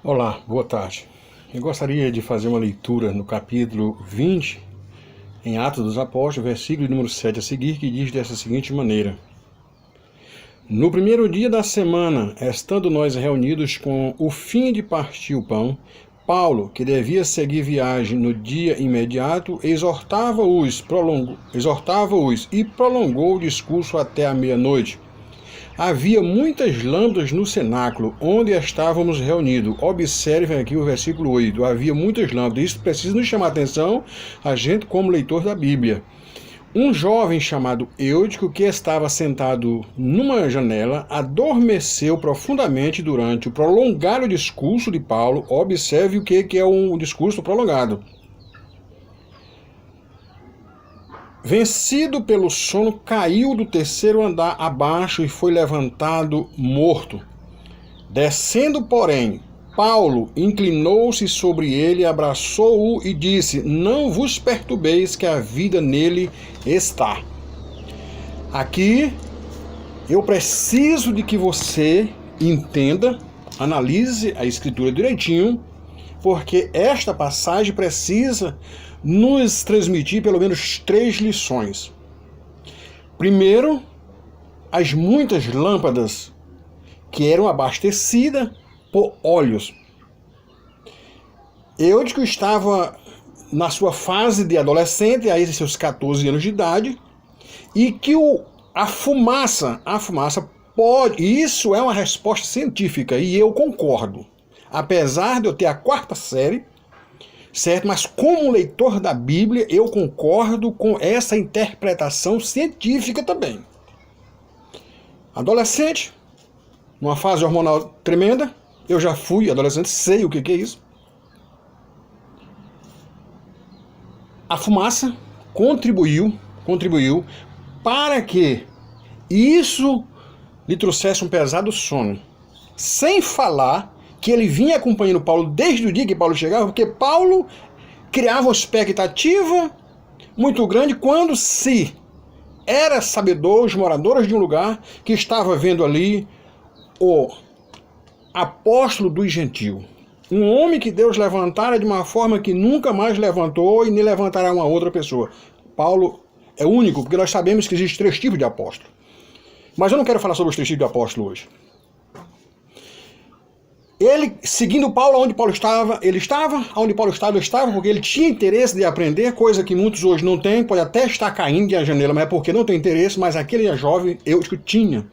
Olá, boa tarde. Eu gostaria de fazer uma leitura no capítulo 20, em Atos dos Apóstolos, versículo número 7 a seguir, que diz dessa seguinte maneira: No primeiro dia da semana, estando nós reunidos com o fim de partir o pão, Paulo, que devia seguir viagem no dia imediato, exortava-os e prolongou o discurso até a meia-noite. Havia muitas lâmpadas no cenáculo onde estávamos reunidos. Observem aqui o versículo 8. Havia muitas lâmpadas. Isso precisa nos chamar a atenção, a gente como leitor da Bíblia. Um jovem chamado Eutico, que estava sentado numa janela, adormeceu profundamente durante o prolongado discurso de Paulo. Observe o que é um discurso prolongado. Vencido pelo sono, caiu do terceiro andar abaixo e foi levantado morto. Descendo, porém, Paulo inclinou-se sobre ele, abraçou-o e disse: Não vos perturbeis, que a vida nele está. Aqui eu preciso de que você entenda, analise a escritura direitinho, porque esta passagem precisa nos transmitir pelo menos 3 lições. Primeiro, as muitas lâmpadas que eram abastecidas por óleos. Eutico estava na sua fase de adolescente, a esses seus 14 anos de idade, e que a fumaça pode... Isso é uma resposta científica, e eu concordo. Apesar de eu ter a 4ª série, certo? Mas como leitor da Bíblia, eu concordo com essa interpretação científica também. Adolescente, numa fase hormonal tremenda, eu já fui adolescente, sei o que é isso. A fumaça contribuiu para que isso lhe trouxesse um pesado sono. Sem falar que ele vinha acompanhando Paulo desde o dia que Paulo chegava, porque Paulo criava uma expectativa muito grande quando se era sabedor, os moradores de um lugar, que estava vendo ali o apóstolo dos gentios. Um homem que Deus levantara de uma forma que nunca mais levantou e nem levantará uma outra pessoa. Paulo é único, porque nós sabemos que existem 3 tipos de apóstolo. Mas eu não quero falar sobre os 3 tipos de apóstolo hoje. Ele, seguindo Paulo, onde Paulo estava, ele estava, onde Paulo estava, ele estava, porque ele tinha interesse de aprender, coisa que muitos hoje não têm, pode até estar caindo de a janela, mas é porque não tem interesse, mas aquele jovem, Eutico, tinha.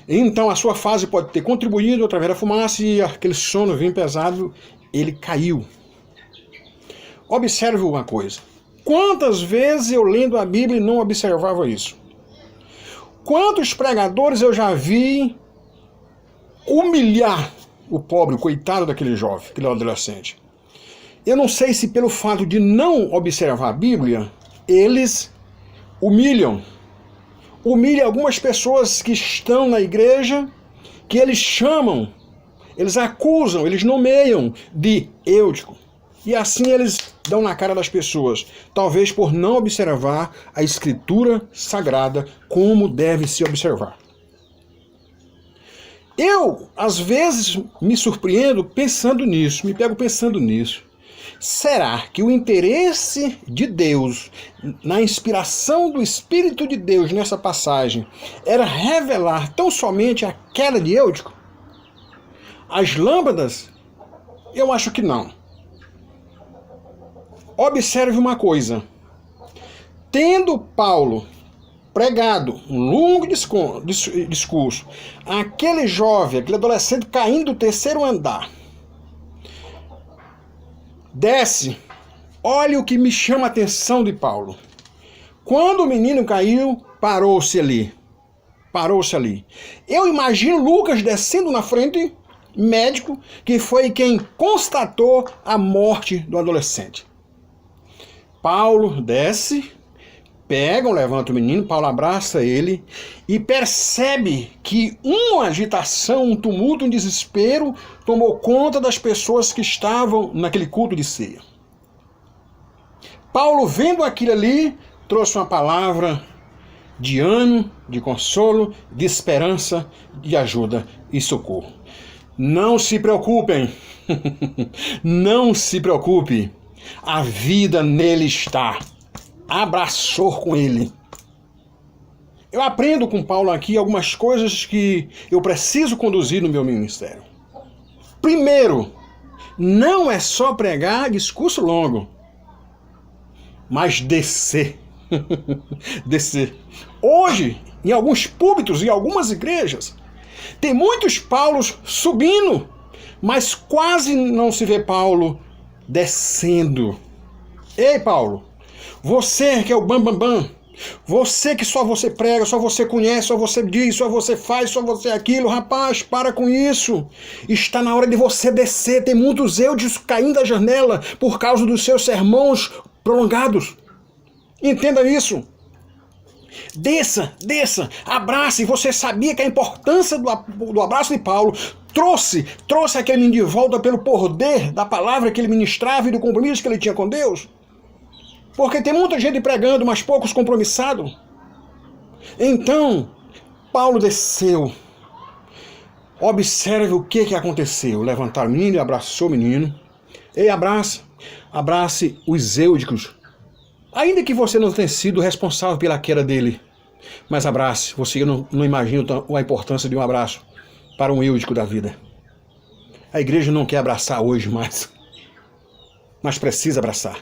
Então a sua fase pode ter contribuído através da fumaça e aquele sono vinha pesado, ele caiu. Observe uma coisa. Quantas vezes eu lendo a Bíblia não observava isso? Quantos pregadores eu já vi humilhar o pobre, o coitado daquele jovem, aquele adolescente. Eu não sei se pelo fato de não observar a Bíblia, eles humilham algumas pessoas que estão na igreja, que eles chamam, eles acusam, eles nomeiam de Eutico. E assim eles dão na cara das pessoas, talvez por não observar a escritura sagrada como deve se observar. Eu, às vezes, me surpreendo pensando nisso, me pego pensando nisso. Será que o interesse de Deus, na inspiração do Espírito de Deus nessa passagem, era revelar tão somente a queda de Eutico? As lâmpadas? Eu acho que não. Observe uma coisa. Tendo Paulo pregado um longo discurso, aquele jovem, aquele adolescente caindo do 3º andar, desce, olha o que me chama a atenção de Paulo. Quando o menino caiu, parou-se ali. Eu imagino Lucas descendo na frente, médico, que foi quem constatou a morte do adolescente. Paulo desce, levanta o menino, Paulo abraça ele e percebe que uma agitação, um tumulto, um desespero tomou conta das pessoas que estavam naquele culto de ceia. Paulo, vendo aquilo ali, trouxe uma palavra de ânimo, de consolo, de esperança, de ajuda e socorro. Não se preocupem. Não se preocupe. A vida nele está. Abraçou com ele. Eu aprendo com Paulo aqui algumas coisas que eu preciso conduzir no meu ministério. Primeiro, não é só pregar discurso longo, mas descer. Descer. Hoje, em alguns púlpitos e algumas igrejas, tem muitos Paulos subindo, mas quase não se vê Paulo descendo. Ei, Paulo, você que é o bam. Você que só você prega, só você conhece, só você diz, só você faz, só você aquilo. Rapaz, para com isso. Está na hora de você descer. Tem muitos eudicos caindo da janela por causa dos seus sermões prolongados. Entenda isso. Desça, abrace. Você sabia que a importância do abraço de Paulo trouxe aquele menino de volta pelo poder da palavra que ele ministrava e do compromisso que ele tinha com Deus? Porque tem muita gente pregando, mas poucos compromissados. Então, Paulo desceu. Observe o que aconteceu. Levantaram o menino e abraçou o menino. Ei, abrace os eudicos. Ainda que você não tenha sido responsável pela queda dele, mas abrace. Você não imagina a importância de um abraço para um eúdico da vida. A igreja não quer abraçar hoje mais, mas precisa abraçar.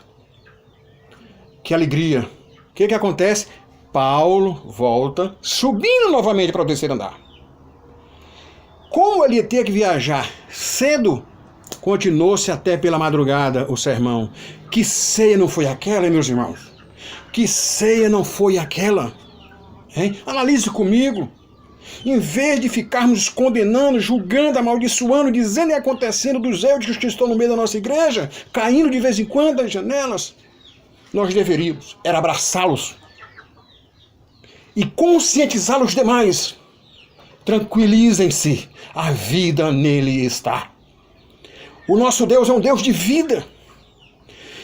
Que alegria. O que acontece? Paulo volta, subindo novamente para o terceiro andar. Como ele ia ter que viajar cedo, continuou-se até pela madrugada o sermão. Que ceia não foi aquela, meus irmãos? Que ceia não foi aquela? Hein? Analise comigo. Em vez de ficarmos condenando, julgando, amaldiçoando, dizendo e acontecendo dos eudicos que estão no meio da nossa igreja, caindo de vez em quando das janelas, nós deveríamos era abraçá-los e conscientizá-los demais. Tranquilizem-se, a vida nele está. O nosso Deus é um Deus de vida.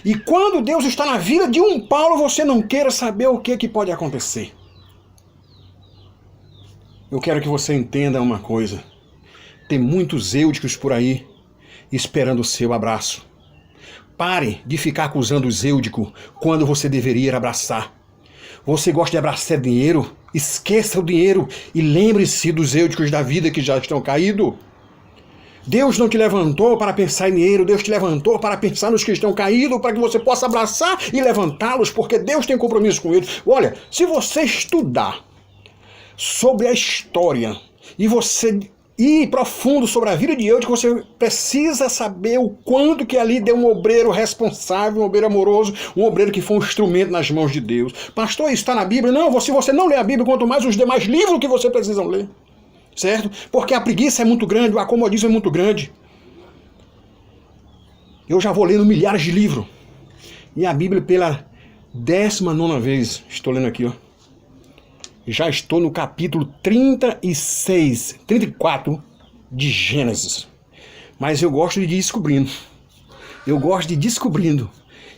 E quando Deus está na vida de um Paulo, você não queira saber o que pode acontecer. Eu quero que você entenda uma coisa. Tem muitos eudicos por aí esperando o seu abraço. Pare de ficar acusando os eudicos quando você deveria abraçar. Você gosta de abraçar dinheiro? Esqueça o dinheiro e lembre-se dos eudicos da vida que já estão caídos. Deus não te levantou para pensar em dinheiro, Deus te levantou para pensar nos que estão caídos, para que você possa abraçar e levantá-los, porque Deus tem compromisso com eles. Olha, se você estudar sobre a história e você ir profundo sobre a vida de Eutico, você precisa saber o quanto que ali deu um obreiro responsável, um obreiro amoroso, um obreiro que foi um instrumento nas mãos de Deus. Pastor, isso está na Bíblia? Não, se você não lê a Bíblia, quanto mais os demais livros que você precisa ler. Certo? Porque a preguiça é muito grande, o acomodismo é muito grande. Eu já vou lendo milhares de livros. E a Bíblia pela 19ª vez, estou lendo aqui, ó. Já estou no capítulo 34 de Gênesis. Mas eu gosto de ir descobrindo.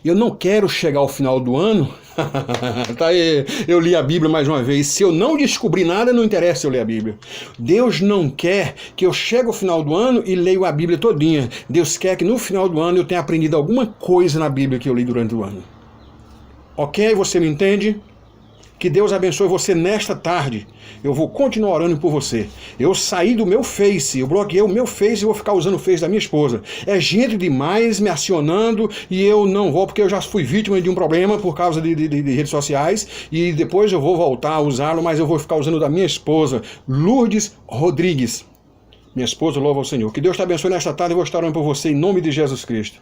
Eu não quero chegar ao final do ano. Tá aí, eu li a Bíblia mais uma vez. Se eu não descobrir nada, não interessa eu ler a Bíblia. Deus não quer que eu chegue ao final do ano e leia a Bíblia todinha. Deus quer que no final do ano eu tenha aprendido alguma coisa na Bíblia que eu li durante o ano. Ok? Você me entende? Que Deus abençoe você nesta tarde. Eu vou continuar orando por você. Eu saí do meu Face, eu bloqueei o meu Face e vou ficar usando o Face da minha esposa. É gente demais me acionando e eu não vou, porque eu já fui vítima de um problema por causa de redes sociais e depois eu vou voltar a usá-lo, mas eu vou ficar usando da minha esposa, Lourdes Rodrigues. Minha esposa louva ao Senhor. Que Deus te abençoe nesta tarde e vou estar orando por você em nome de Jesus Cristo.